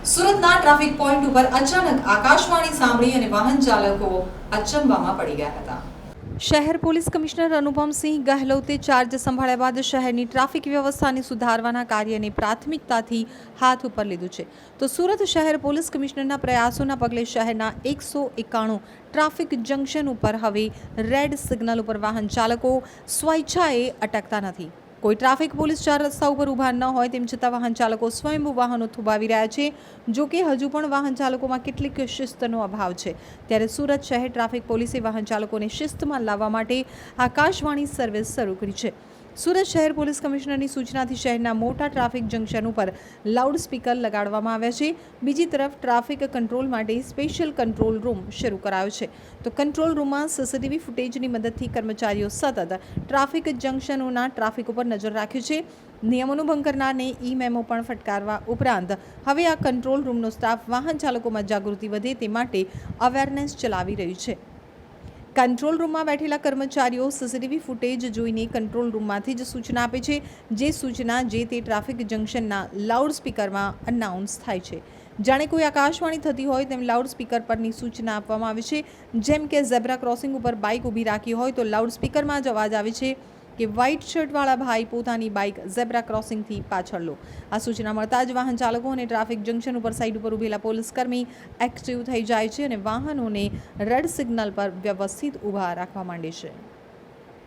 સુરતના traffic point ઉપર અચાનક આકાશવાણી સાંભળી અને વાહન ચાલકો અચંબામાં પડી ગયા હતા। શહેર પોલીસ કમિશનર અનુપમસિંહ ગહેલોતે ચાર્જ સંભાળ્યા બાદ શહેરની ટ્રાફિક વ્યવસ્થાને સુધારવાના કાર્યને પ્રાથમિકતાથી હાથ ઉપર લીધું છે। તો સુરત શહેર પોલીસ કમિશનરના પ્રયાસોના પગલે શહેરના 191 ટ્રાફિક જંકશન ઉપર હવે રેડ સિગ્નલ ઉપર વાહન ચાલકો સ્વેચ્છાએ અટકતા નથી। કોઈ ટ્રાફિક પોલીસ ચાર રસ્તા ઉપર ઊભા ન હોય તેમ છતાં વાહન ચાલકો સ્વયંભૂ વાહનો થોભાવી રહ્યા છે। જો કે હજુ પણ વાહન ચાલકોમાં કેટલીક શિસ્તનો અભાવ છે। ત્યારે સુરત શહેર ટ્રાફિક પોલીસે વાહન ચાલકોને શિસ્તમાં લાવવા માટે આકાશવાણી સર્વિસ શરૂ કરી છે। સુરત શહેર પોલીસ કમિશનરની સૂચનાથી શહેરના મોટા ટ્રાફિક જંકશન ઉપર લાઉડ સ્પીકર લગાડવામાં આવ્યા છે। બીજી તરફ ટ્રાફિક કંટ્રોલ માટે સ્પેશિયલ કંટ્રોલ રૂમ શરૂ કરાયો છે। તો કંટ્રોલ રૂમમાં સીસીટીવી ફૂટેજની મદદથી કર્મચારીઓ સતત ટ્રાફિક જંકશનોના ટ્રાફિક ઉપર નજર રાખે છે। નિયમોનો ભંગ કરનારને ઈ મેમો પણ ફટકારવા ઉપરાંત હવે આ કંટ્રોલ રૂમનો સ્ટાફ વાહન ચાલકોમાં જાગૃતિ વધે તે માટે અવેરનેસ ચલાવી રહ્યું છે। કંટ્રોલ રૂમમાં બેઠેલા કર્મચારીઓ સીસીટીવી ફૂટેજ જોઈને કંટ્રોલ રૂમમાંથી જ સૂચના આપે છે, જે સૂચના જે તે ટ્રાફિક જંકશનના લાઉડ સ્પીકરમાં અનાઉન્સ થાય છે। જાણે કોઈ આકાશવાણી થતી હોય તેમ લાઉડ સ્પીકર પરની સૂચના આપવામાં આવે છે। જેમ કે ઝેબ્રા ક્રોસિંગ ઉપર બાઇક ઊભી રાખી હોય તો લાઉડ સ્પીકરમાં જ અવાજ આવે છે કે વ્હાઇટ શર્ટવાળા ભાઈ પોતાની બાઇક ઝેબ્રા ક્રોસિંગથી પાછળ લો। આ સૂચના મળતા જ વાહન ચાલકો અને ટ્રાફિક જંકશન ઉપર સાઇડ ઉપર ઊભેલા પોલીસકર્મી એક્ટિવ થઈ જાય છે અને વાહનોને રેડ સિગ્નલ પર વ્યવસ્થિત ઊભા રાખવા માંડે છે।